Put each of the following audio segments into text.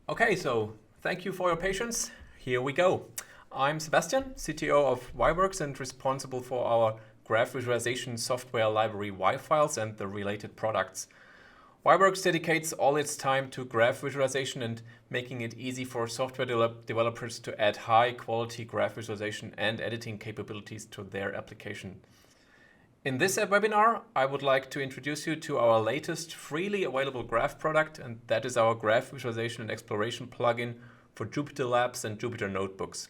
Okay, so thank you for your patience. Here we go. I'm Sebastian, CTO of yWorks and responsible for our graph visualization software library yFiles and the related products. yWorks dedicates all its time to graph visualization and making it easy for software developers to add high-quality graph visualization and editing capabilities to their application. In this webinar, I would like to introduce you to our latest freely available graph product, and that is our graph visualization and exploration plugin for Jupyter Labs and Jupyter Notebooks.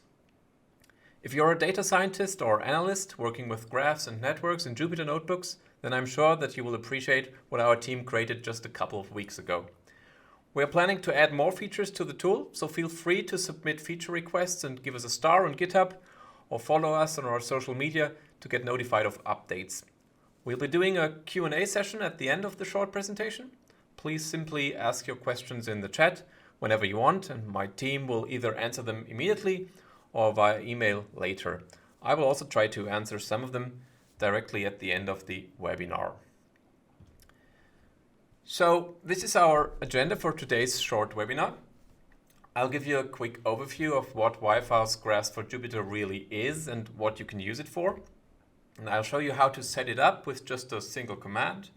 If you're a data scientist or analyst working with graphs and networks in Jupyter Notebooks, then I'm sure that you will appreciate what our team created just a couple of weeks ago. We are planning to add more features to the tool, so feel free to submit feature requests and give us a star on GitHub or follow us on our social media to get notified of updates. We'll be doing a Q&A session at the end of the short presentation. Please simply ask your questions in the chat whenever you want, and my team will either answer them immediately or via email later. I will also try to answer some of them directly at the end of the webinar. So this is our agenda for today's short webinar. I'll give you a quick overview of what yFiles Graphs for Jupyter really is and what you can use it for. And I'll show you how to set it up with just a single command.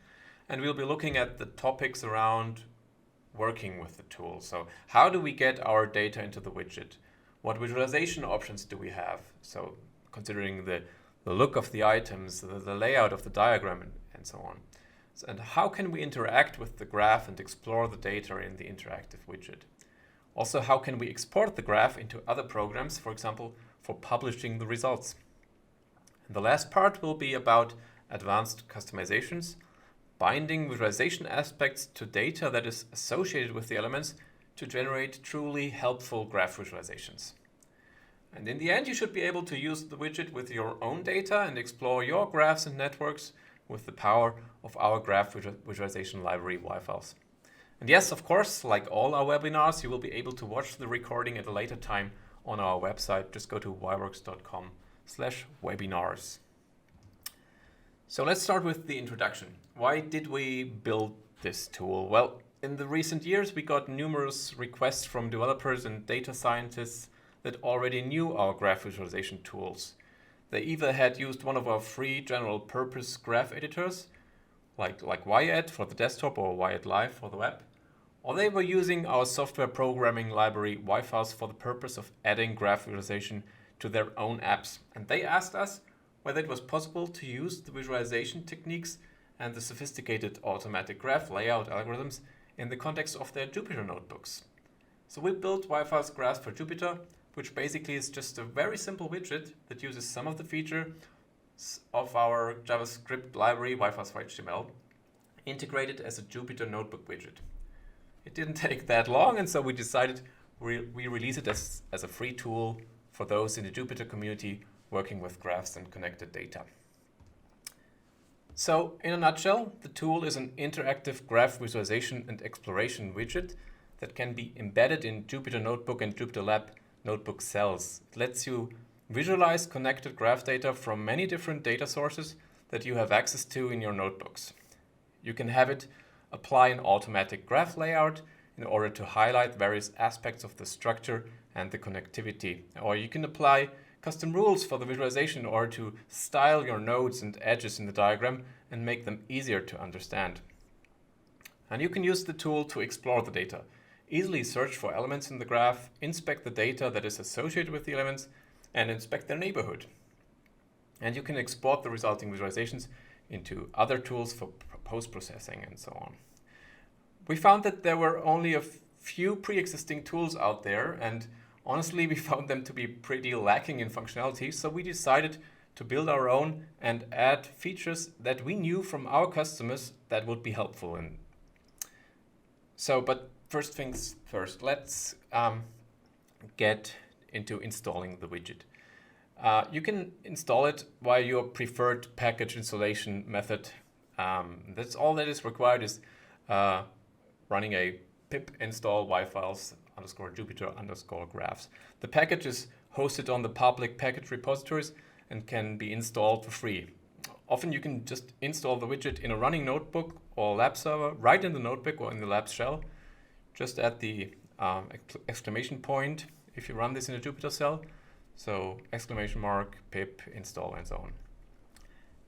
And we'll be looking at the topics around working with the tool. So how do we get our data into the widget? What visualization options do we have? So considering the look of the items, the layout of the diagram, and so on. And how can we interact with the graph and explore the data in the interactive widget? Also, how can we export the graph into other programs, for example, for publishing the results? And the last part will be about advanced customizations, binding visualization aspects to data that is associated with the elements to generate truly helpful graph visualizations. And in the end, you should be able to use the widget with your own data and explore your graphs and networks with the power of our graph visualization library yFiles. And yes, of course, like all our webinars, you will be able to watch the recording at a later time on our website. Just go to yworks.com/webinars. So let's start with the introduction. Why did we build this tool? Well, in the recent years, we got numerous requests from developers and data scientists that already knew our graph visualization tools. They either had used one of our free general purpose graph editors, like yEd for the desktop or yEd Live for the web, or they were using our software programming library yFiles for the purpose of adding graph visualization to their own apps. And they asked us whether it was possible to use the visualization techniques and the sophisticated automatic graph layout algorithms in the context of their Jupyter notebooks. So we built yFiles Graphs for Jupyter, which basically is just a very simple widget that uses some of the features of our JavaScript library, yFiles for HTML, integrated as a Jupyter Notebook widget. It didn't take that long, and so we decided we release it as a free tool for those in the Jupyter community working with graphs and connected data. So, in a nutshell, the tool is an interactive graph visualization and exploration widget that can be embedded in Jupyter Notebook and Jupyter Lab notebook cells. It lets you visualize connected graph data from many different data sources that you have access to in your notebooks. You can have it apply an automatic graph layout in order to highlight various aspects of the structure and the connectivity. Or you can apply custom rules for the visualization in order to style your nodes and edges in the diagram and make them easier to understand. And you can use the tool to explore the data. Easily search for elements in the graph, inspect the data that is associated with the elements, and inspect their neighborhood. And you can export the resulting visualizations into other tools for post-processing and so on. We found that there were only a few pre-existing tools out there, and honestly, we found them to be pretty lacking in functionality, so we decided to build our own and add features that we knew from our customers that would be helpful. But first things first, let's get into installing the widget. You can install it via your preferred package installation method. That's all that is required is running a pip install yFiles _Jupyter _graphs. The package is hosted on the public package repositories and can be installed for free. Often you can just install the widget in a running notebook or lab server right in the notebook or in the lab shell. Just add the exclamation point if you run this in a Jupyter cell. So exclamation mark, pip, install, and so on.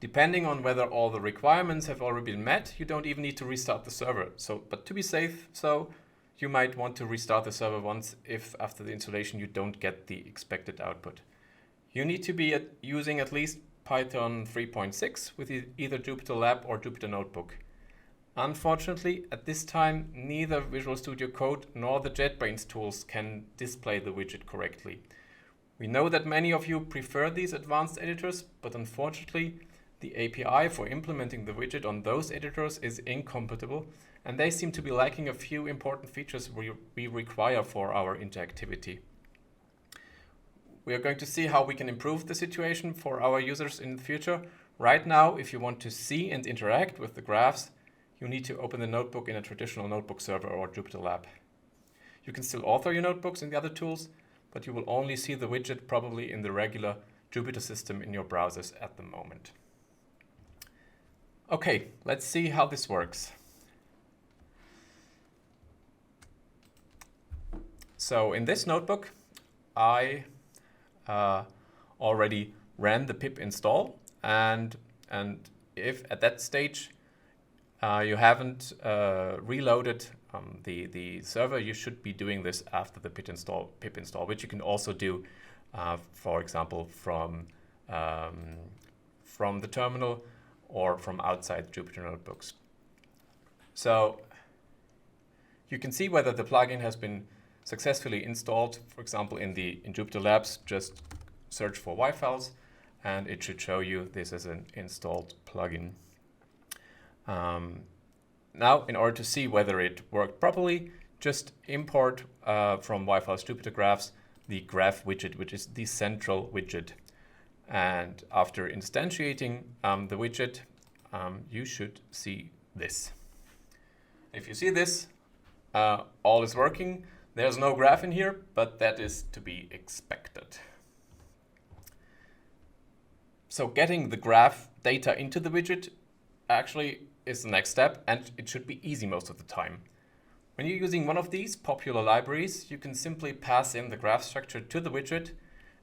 Depending on whether all the requirements have already been met, you don't even need to restart the server. But to be safe, you might want to restart the server once if after the installation you don't get the expected output. You need to be using at least Python 3.6 with either Jupyter Lab or Jupyter Notebook. Unfortunately, at this time, neither Visual Studio Code nor the JetBrains tools can display the widget correctly. We know that many of you prefer these advanced editors, but unfortunately, the API for implementing the widget on those editors is incompatible, and they seem to be lacking a few important features we require for our interactivity. We are going to see how we can improve the situation for our users in the future. Right now, if you want to see and interact with the graphs, you need to open the notebook in a traditional notebook server or Jupyter Lab. You can still author your notebooks in the other tools, but you will only see the widget probably in the regular Jupyter system in your browsers at the moment. Okay, let's see how this works. So in this notebook, I already ran the pip install, and if at that stage you haven't reloaded the server, you should be doing this after the pip install, which you can also do, for example, from the terminal or from outside Jupyter Notebooks. So you can see whether the plugin has been successfully installed. For example, in Jupyter Labs, just search for yFiles, and it should show you this as an installed plugin. Now, in order to see whether it worked properly, just import from yFiles Jupyter Graphs the graph widget, which is the central widget. And after instantiating the widget, you should see this. If you see this, all is working. There's no graph in here, but that is to be expected. So getting the graph data into the widget actually is the next step, and it should be easy most of the time. When you're using one of these popular libraries, you can simply pass in the graph structure to the widget,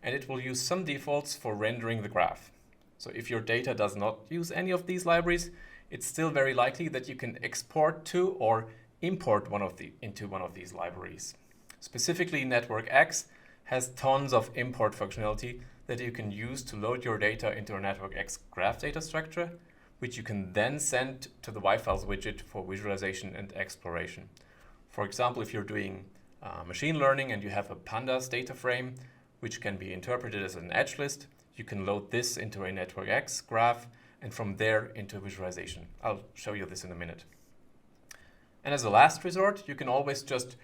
and it will use some defaults for rendering the graph. So if your data does not use any of these libraries, it's still very likely that you can export to or import into one of these libraries. Specifically, NetworkX has tons of import functionality that you can use to load your data into a NetworkX graph data structure, which you can then send to the yFiles widget for visualization and exploration. For example, if you're doing machine learning and you have a pandas data frame, which can be interpreted as an edge list, you can load this into a NetworkX graph and from there into visualization. I'll show you this in a minute. And as a last resort, you can always just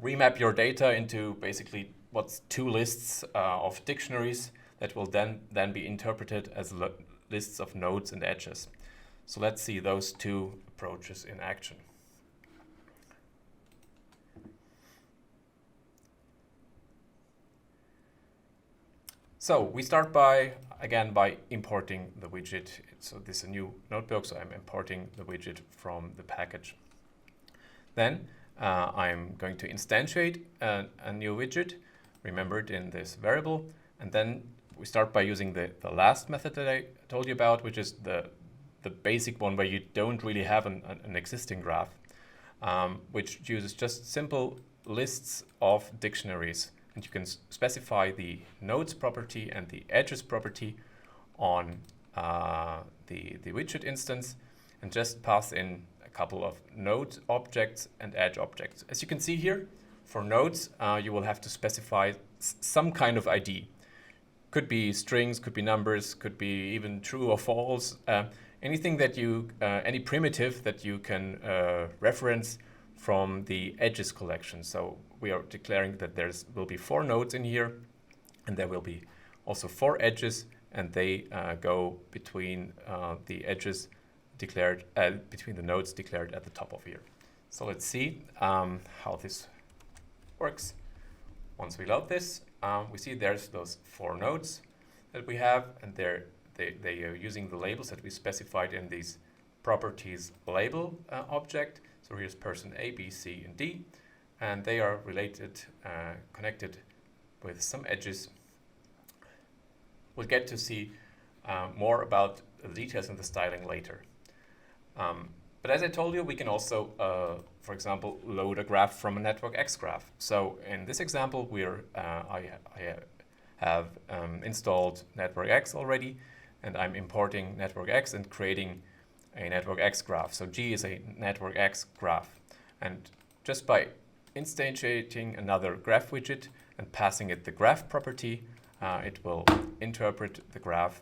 remap your data into basically what's two lists of dictionaries that will then be interpreted as lists of nodes and edges. So let's see those two approaches in action. So we start by importing the widget. So this is a new notebook, so I'm importing the widget from the package. Then I'm going to instantiate a new widget, remembered in this variable, and then we start by using the last method that I told you about, which is the basic one where you don't really have an existing graph, which uses just simple lists of dictionaries. And you can specify the nodes property and the edges property on the widget instance and just pass in a couple of node objects and edge objects. As you can see here, for nodes, you will have to specify some kind of ID. Could be strings, could be numbers, could be even true or false. Anything that any primitive that you can reference from the edges collection. So we are declaring that will be 4 nodes in here, and there will be also 4 edges, and they go between the edges declared, between the nodes declared at the top of here. So let's see how this works. Once we load this, we see there's those 4 nodes that we have, and they are using the labels that we specified in these properties label object. So here's person A, B, C, and D. and they are related, connected with some edges. We'll get to see more about the details in the styling later. But as I told you, we can also, for example, load a graph from a network X graph. So in this example, I have installed network X already, and I'm importing network X and creating a network X graph. So G is a network X graph. And just by instantiating another graph widget and passing it the graph property, it will interpret the graph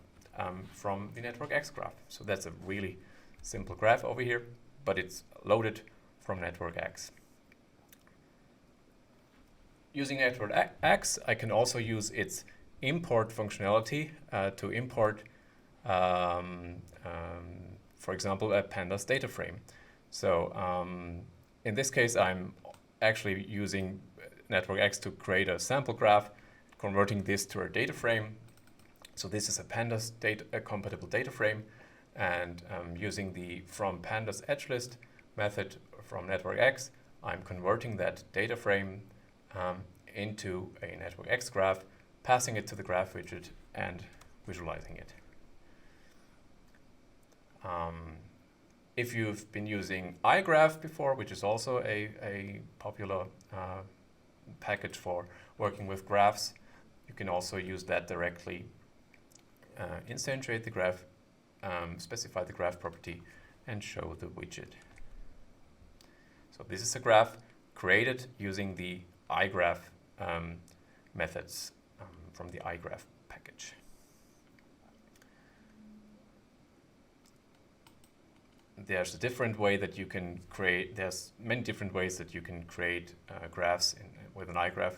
from the network X graph. So that's a really simple graph over here, but it's loaded from network X. Using network X, I can also use its import functionality to import, for example, a pandas data frame. So in this case, I'm actually using network X to create a sample graph, converting this to a data frame. So this is a pandas compatible data frame, and using the from pandas edge list method from network X, I'm converting that data frame into a network X graph, passing it to the graph widget and visualizing it. If you've been using iGraph before, which is also a popular package for working with graphs, you can also use that directly, instantiate the graph, specify the graph property, and show the widget. So this is a graph created using the iGraph methods from the iGraph package. There's a different way that you can create, there's many different ways that you can create graphs with an iGraph,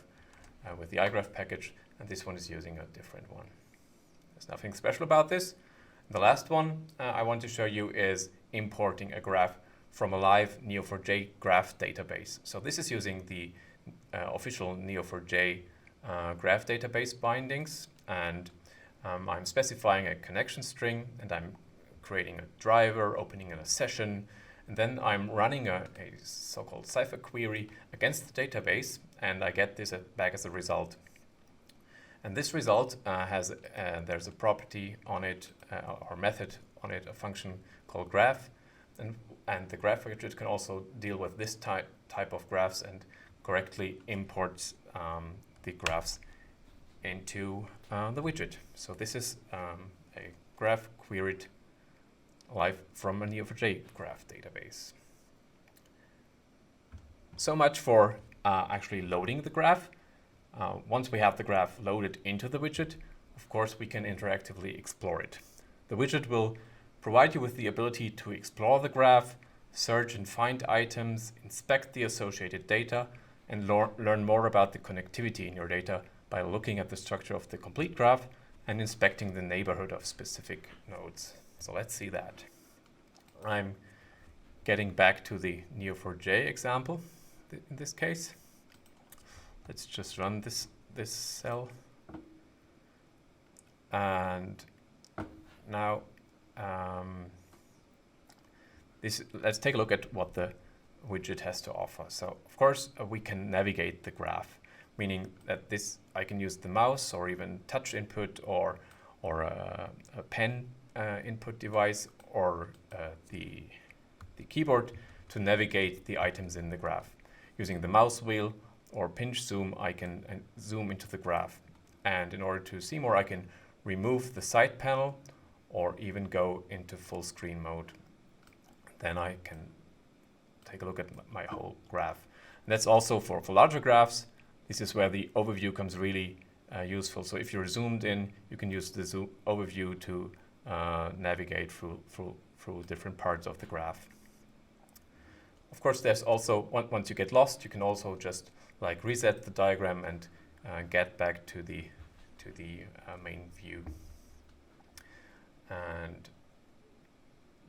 with the iGraph package, and this one is using a different one. There's nothing special about this. The last one I want to show you is importing a graph from a live Neo4j graph database. So this is using the official Neo4j graph database bindings, and I'm specifying a connection string, and I'm creating a driver, opening a session, and then I'm running a so-called Cypher query against the database, and I get this back as a result. And this result there's a property on it, or method on it, a function called graph, and the graph widget can also deal with this type of graphs and correctly imports the graphs into the widget. So this is a graph queried live from a Neo4j graph database. So much for actually loading the graph. Once we have the graph loaded into the widget, of course, we can interactively explore it. The widget will provide you with the ability to explore the graph, search and find items, inspect the associated data, and learn more about the connectivity in your data by looking at the structure of the complete graph and inspecting the neighborhood of specific nodes. So let's see that. I'm getting back to the Neo4j example in this case. Let's just run this cell. And now let's take a look at what the widget has to offer. So of course we can navigate the graph, meaning that I can use the mouse or even touch input or a pen input device or the keyboard to navigate the items in the graph. Using the mouse wheel or pinch zoom, I can zoom into the graph. And in order to see more, I can remove the side panel or even go into full screen mode. Then I can take a look at my whole graph. And that's also for larger graphs. This is where the overview comes really useful. So if you're zoomed in, you can use the zoom overview to navigate through different parts of the graph. Of course, there's also, once you get lost, you can also just like reset the diagram and get back to the main view. And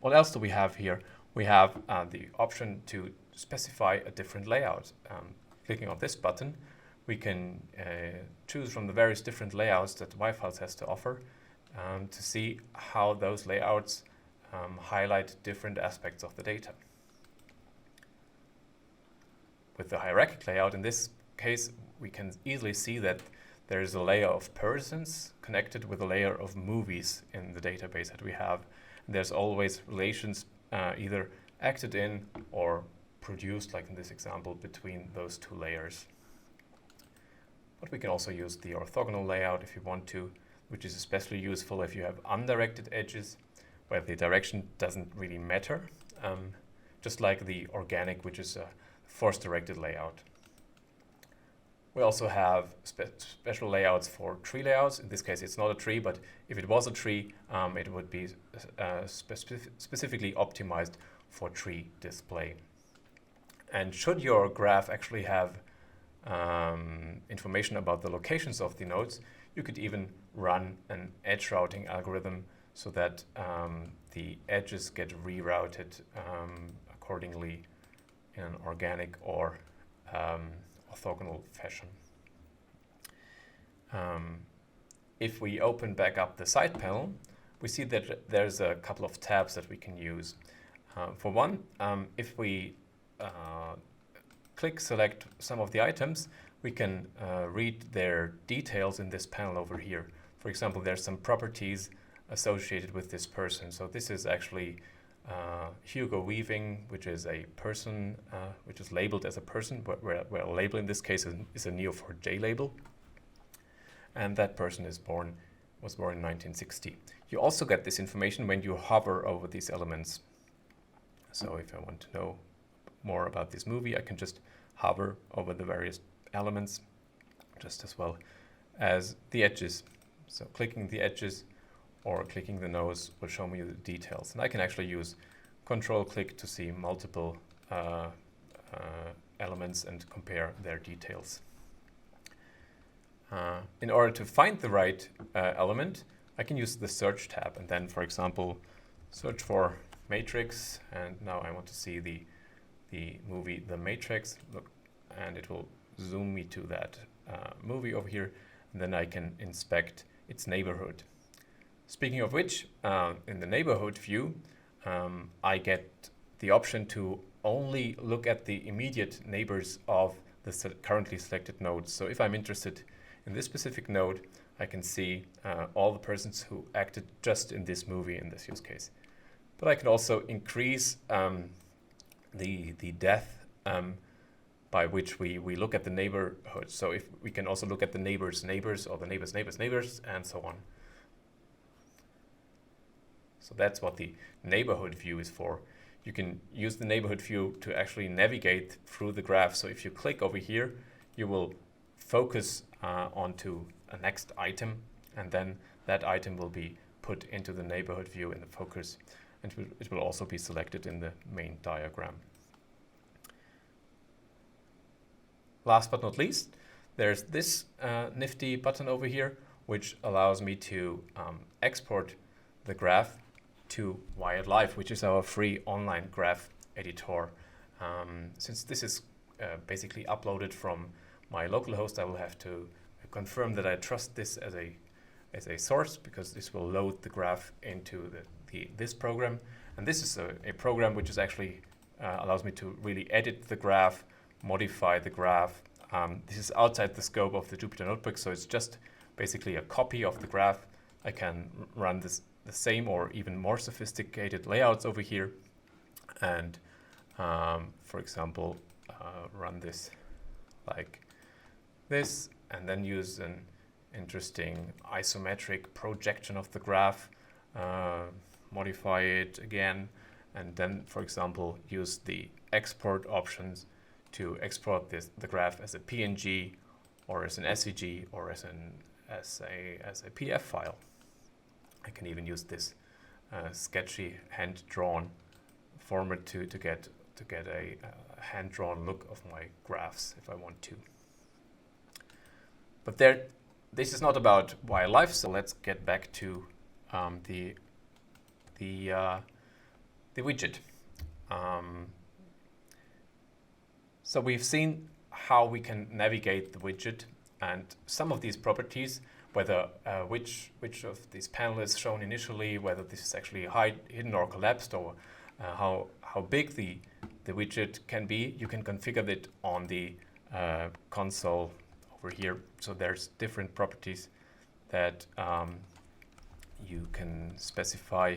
what else do we have here? We have the option to specify a different layout. Clicking on this button, we can choose from the various different layouts that yFiles has to offer to see how those layouts highlight different aspects of the data. with the hierarchical layout, in this case, we can easily see that there is a layer of persons connected with a layer of movies in the database that we have. And there's always relations either acted in or produced, like in this example, between those two layers. But we can also use the orthogonal layout if you want to, which is especially useful if you have undirected edges where the direction doesn't really matter, just like the organic, which is a force-directed layout. We also have special layouts for tree layouts. In this case, it's not a tree, but if it was a tree, it would be specifically optimized for tree display. And should your graph actually have information about the locations of the nodes, you could even run an edge routing algorithm so that the edges get rerouted accordingly in an organic or orthogonal fashion. If we open back up the side panel, we see that there's a couple of tabs that we can use. For one, if we select some of the items, we can read their details in this panel over here. For example, there's some properties associated with this person. So this is actually Hugo Weaving, which is a person, which is labeled as a person, where a label in this case is a Neo4j label. And that person was born in 1960. You also get this information when you hover over these elements. So if I want to know more about this movie, I can just hover over the various elements, just as well as the edges. So clicking the edges or clicking the nose will show me the details. And I can actually use Control-click to see multiple elements and compare their details. In order to find the right element, I can use the Search tab and then, for example, search for Matrix, and now I want to see the movie The Matrix. Look, and it will zoom me to that movie over here, and then I can inspect its neighborhood. Speaking of which, in the neighborhood view, I get the option to only look at the immediate neighbors of the currently selected nodes. So if I'm interested in this specific node, I can see all the persons who acted just in this movie in this use case. But I can also increase the depth by which we look at the neighborhood. So if we can also look at the neighbors' neighbors or the neighbors' neighbors' neighbors and so on. So that's what the neighborhood view is for. You can use the neighborhood view to actually navigate through the graph. So if you click over here, you will focus onto a next item, and then that item will be put into the neighborhood view in the focus, and it will also be selected in the main diagram. Last but not least, there's this nifty button over here, which allows me to export the graph to yLive, which is our free online graph editor. Since this is basically uploaded from my local host, I will have to confirm that I trust this as a source, because this will load the graph into this program. And this is a program which is actually allows me to really edit the graph, modify the graph. This is outside the scope of the Jupyter Notebook, so it's just basically a copy of the graph. I can run the same or even more sophisticated layouts over here, and for example, run this like this, and then use an interesting isometric projection of the graph, modify it again, and then, for example, use the export options to export the graph as a PNG or as an SVG or as a PDF file. I can even use this sketchy hand-drawn format to get a hand-drawn look of my graphs if I want to. But this is not about yLive, so let's get back to the widget. So we've seen how we can navigate the widget, and some of these properties, whether which of these panels is shown initially, whether this is actually hidden or collapsed, or how big the the widget can be, you can configure it on the console over here. So there's different properties that you can specify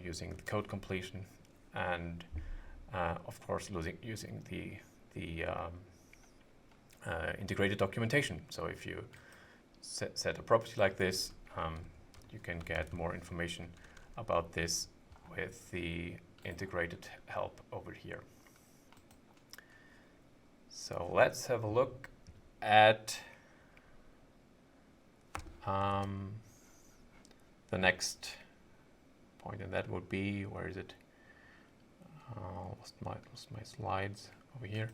using the code completion, and of course using the integrated documentation. So if you set a property like this, you can get more information about this with the integrated help over here. So let's have a look at the next point, and that would be, where is it? Lost my slides over here.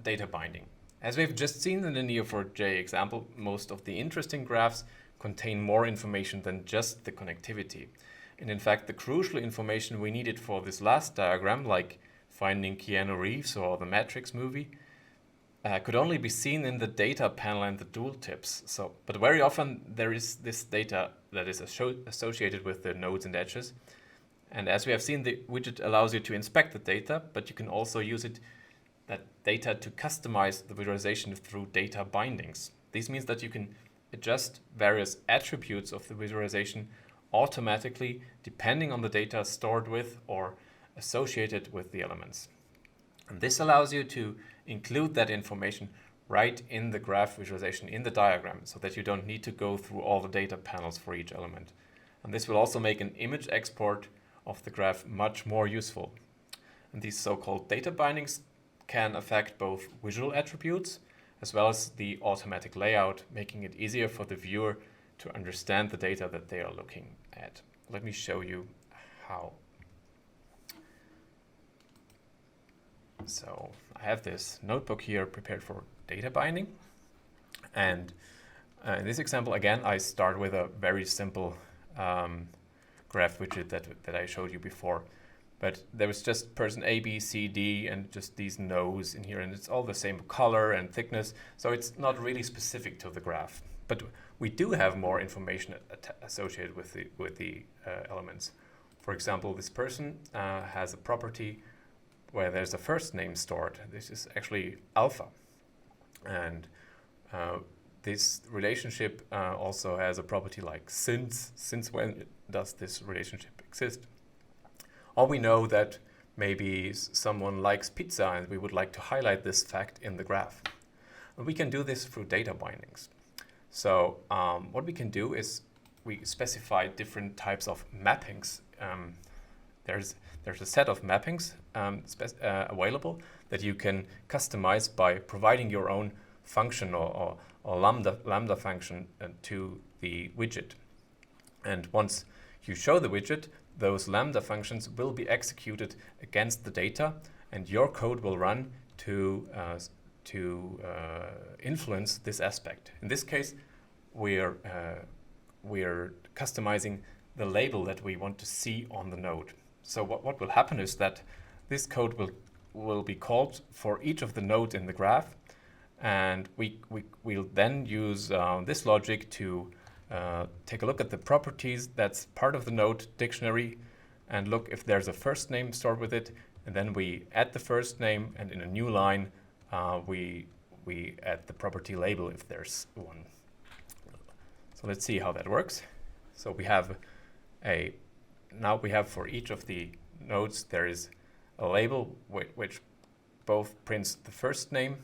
Data binding. As we've just seen in the Neo4j example, most of the interesting graphs contain more information than just the connectivity. And in fact, the crucial information we needed for this last diagram, like finding Keanu Reeves or the Matrix movie, could only be seen in the data panel and the tooltips. But very often there is this data that is associated with the nodes and edges. And as we have seen, the widget allows you to inspect the data, but you can also use that data to customize the visualization through data bindings. This means that you can adjust various attributes of the visualization automatically depending on the data stored with or associated with the elements. And this allows you to include that information right in the graph visualization in the diagram, so that you don't need to go through all the data panels for each element. And this will also make an image export of the graph much more useful. And these so-called data bindings can affect both visual attributes as well as the automatic layout, making it easier for the viewer to understand the data that they are looking at. Let me show you how. So I have this notebook here prepared for data binding. And in this example, again, I start with a very simple graph widget that I showed you before. But there was just person A, B, C, D, and just these nodes in here, and it's all the same color and thickness, so it's not really specific to the graph. But we do have more information associated with the elements. For example, this person has a property where there's a first name stored. This is actually alpha, and this relationship also has a property like since. Since when does this relationship exist? Or we know that maybe someone likes pizza and we would like to highlight this fact in the graph. And we can do this through data bindings. So what we can do is we specify different types of mappings. There's a set of mappings available that you can customize by providing your own function or lambda function to the widget. And once you show the widget, those lambda functions will be executed against the data, and your code will run to influence this aspect. In this case, we're customizing the label that we want to see on the node. So what will happen is that this code will be called for each of the nodes in the graph, and we'll then use this logic to take a look at the properties that's part of the node dictionary and look if there's a first name stored with it, and then we add the first name, and in a new line we add the property label if there's one. So let's see how that works. So we have for each of the nodes there is a label which both prints the first name.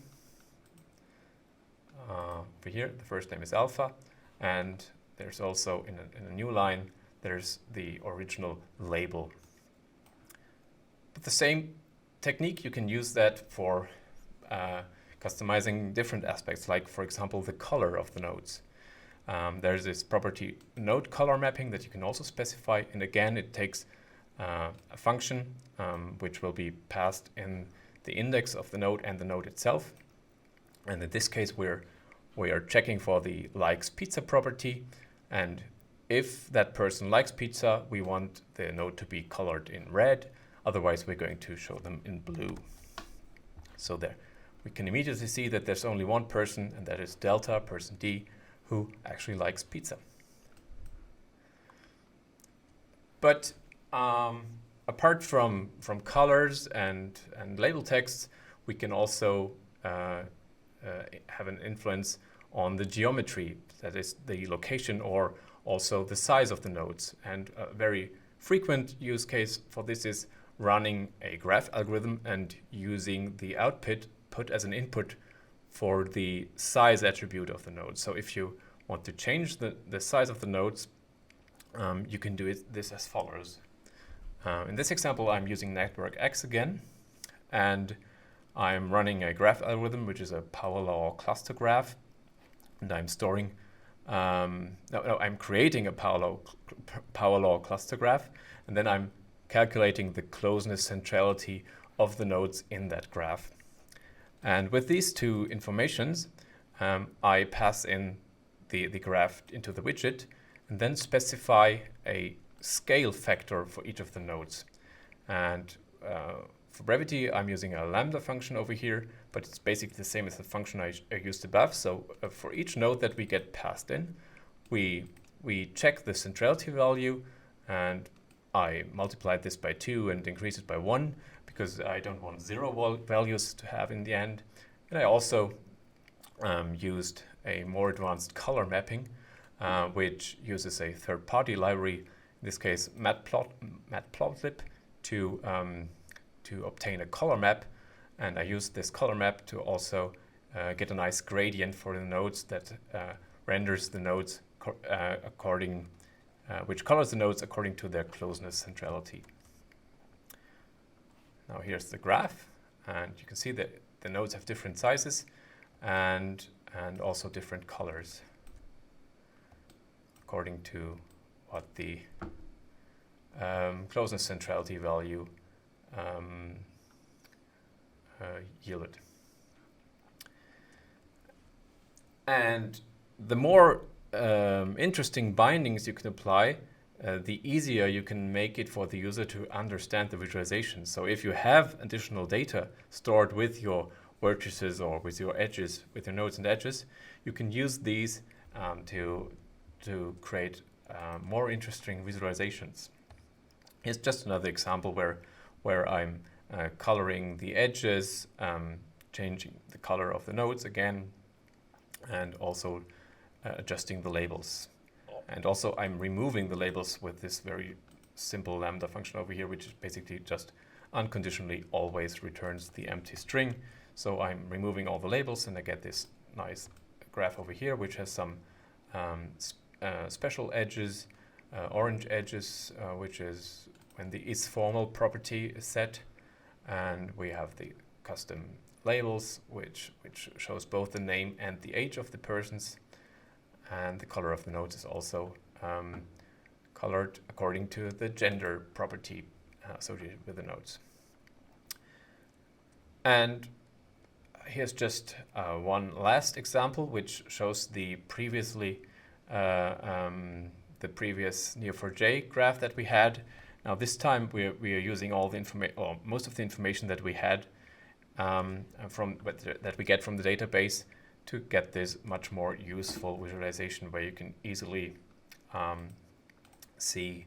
Over here the first name is alpha, and there's also in a new line there's the original label. But the same technique, you can use that for customizing different aspects, like for example the color of the nodes. There's this property node color mapping that you can also specify, and again it takes a function which will be passed in the index of the node and the node itself. And in this case we are checking for the likes pizza property, and if that person likes pizza, we want the node to be colored in red, otherwise we're going to show them in blue. So there we can immediately see that there's only one person, and that is delta, person D, who actually likes pizza. But apart from colors and label texts, we can also have an influence on the geometry, that is the location or also the size of the nodes. And a very frequent use case for this is running a graph algorithm and using the output as an input for the size attribute of the node. So if you want to change the size of the nodes, you can do this as follows. In this example, I'm using network X again, and I'm running a graph algorithm, which is a power law cluster graph, and I'm storing, I'm creating a power law cluster graph, and then I'm calculating the closeness centrality of the nodes in that graph. And with these two informations, I pass in the graph into the widget and then specify a scale factor for each of the nodes. And for brevity, I'm using a lambda function over here, but it's basically the same as the function I used above. So for each node that we get passed in, we check the centrality value, and I multiplied this by 2 and increase it by 1 because I don't want 0 values to have in the end. And I also used a more advanced color mapping, which uses a third-party library, in this case Matplotlib, to obtain a color map. And I used this color map to also get a nice gradient for the nodes that renders the nodes which colors the nodes according to their closeness centrality. Now here's the graph, and you can see that the nodes have different sizes and also different colors according to what the closeness centrality value yielded. And the more interesting bindings you can apply, the easier you can make it for the user to understand the visualization. So if you have additional data stored with your vertices or with your edges, with your nodes and edges, you can use these to create more interesting visualizations. Here's just another example where I'm coloring the edges, changing the color of the nodes again, and also adjusting the labels. And also I'm removing the labels with this very simple lambda function over here, which basically just unconditionally always returns the empty string. So I'm removing all the labels and I get this nice graph over here, which has some special edges, orange edges, which is when the isFormal property is set. And we have the custom labels, which shows both the name and the age of the persons. And the color of the nodes is also colored according to the gender property associated with the nodes. And here's just one last example, which shows the previous Neo4j graph that we had. Now this time we are using all the information, or most of the information that we had that we get from the database, to get this much more useful visualization where you can easily see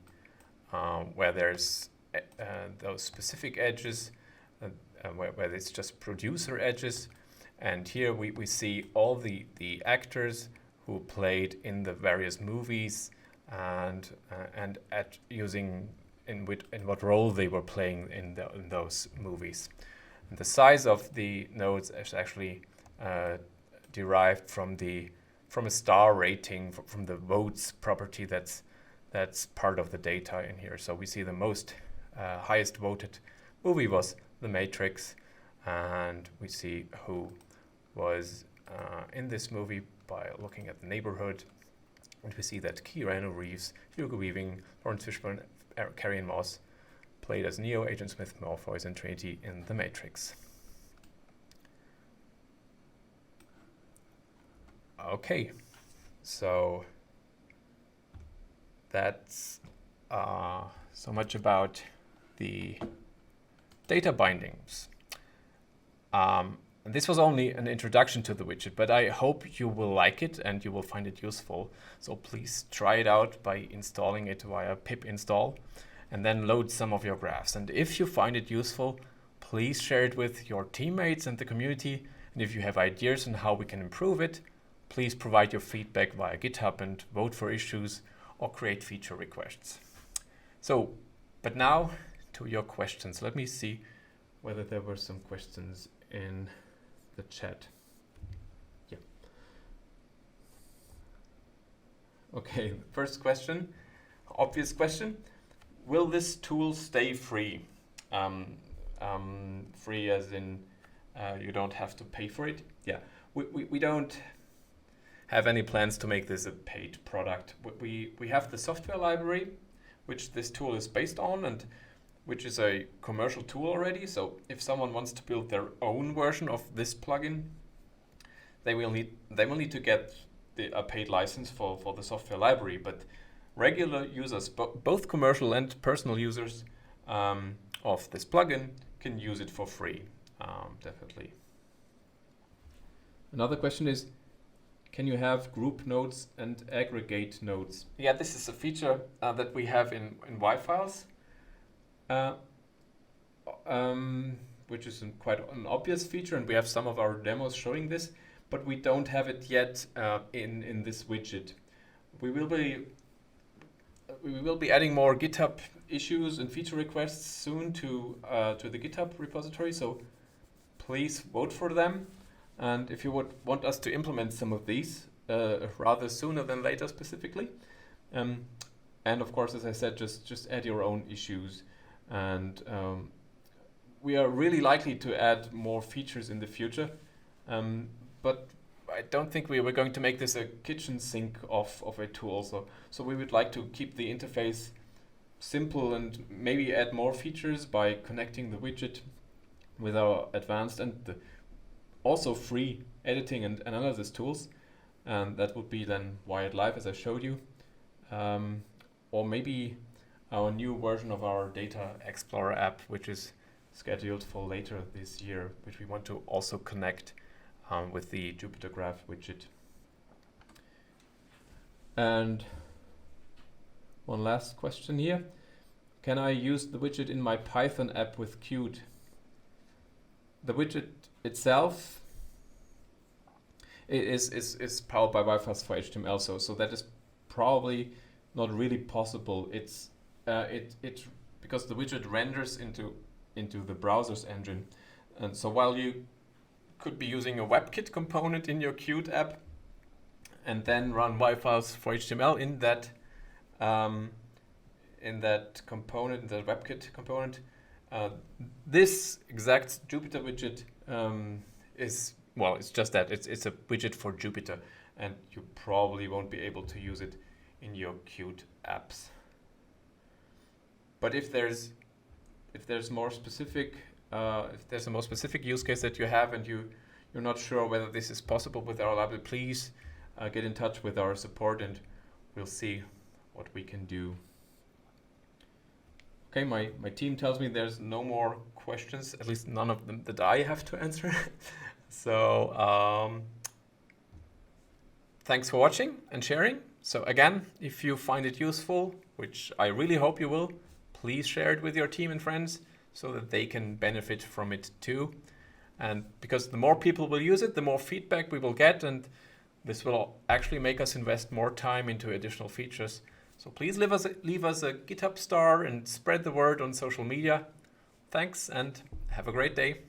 where there's those specific edges, where it's just producer edges. And here we see all the actors who played in the various movies and in what role they were playing in those movies. And the size of the nodes is actually derived from a star rating, from the votes property that's part of the data in here. So we see the most highest voted movie was The Matrix, and we see who was in this movie by looking at the neighborhood, and we see that Keanu Reeves, Hugo Weaving, Lawrence Fishburne, Carrie-Anne Moss played as Neo, Agent Smith, Morpheus, and Trinity in The Matrix. Okay, so that's so much about the data bindings. And this was only an introduction to the widget, but I hope you will like it and you will find it useful. So please try it out by installing it via pip install. and then load some of your graphs. And if you find it useful, please share it with your teammates and the community. And if you have ideas on how we can improve it, please provide your feedback via GitHub and vote for issues or create feature requests. So, but now to your questions. Let me see whether there were some questions in the chat. Yeah. Okay, first question, obvious question. Will this tool stay free? Free as in you don't have to pay for it? Yeah, we don't have any plans to make this a paid product. We have the software library, which this tool is based on, and which is a commercial tool already. So if someone wants to build their own version of this plugin, they will need to get a paid license for the software library. But regular users, both commercial and personal users of this plugin, can use it for free, definitely. Another question is, can you have group nodes and aggregate nodes? Yeah, this is a feature that we have in yFiles, which is quite an obvious feature, and we have some of our demos showing this, but we don't have it yet in this widget. We will be adding more GitHub issues and feature requests soon to the GitHub repository, so please vote for them. And if you would want us to implement some of these rather sooner than later specifically, and of course, as I said, just add your own issues. And we are really likely to add more features in the future, but I don't think we were going to make this a kitchen sink of a tool. So we would like to keep the interface simple and maybe add more features by connecting the widget with our advanced and also free editing and analysis tools. And that would be then Wired Live, as I showed you. Or maybe our new version of our Data Explorer app, which is scheduled for later this year, which we want to also connect with the Jupyter Graph widget. And one last question here. Can I use the widget in my Python app with Qt? The widget itself is powered by yFiles for HTML, so that is probably not really possible. It's because the widget renders into the browser's engine, and so while you could be using a WebKit component in your Qt app and then run yFiles for HTML in that component, the WebKit component, this exact Jupyter widget it's just that it's a widget for Jupyter, and you probably won't be able to use it in your Qt apps. But if there's a more specific use case that you have and you're not sure whether this is possible with our library, please get in touch with our support and we'll see what we can do. Okay, my team tells me there's no more questions, at least none of them that I have to answer. So thanks for watching and sharing. So again, if you find it useful, which I really hope you will, please share it with your team and friends so that they can benefit from it too. And because the more people will use it, the more feedback we will get, and this will actually make us invest more time into additional features. So please leave us a GitHub star and spread the word on social media. Thanks and have a great day.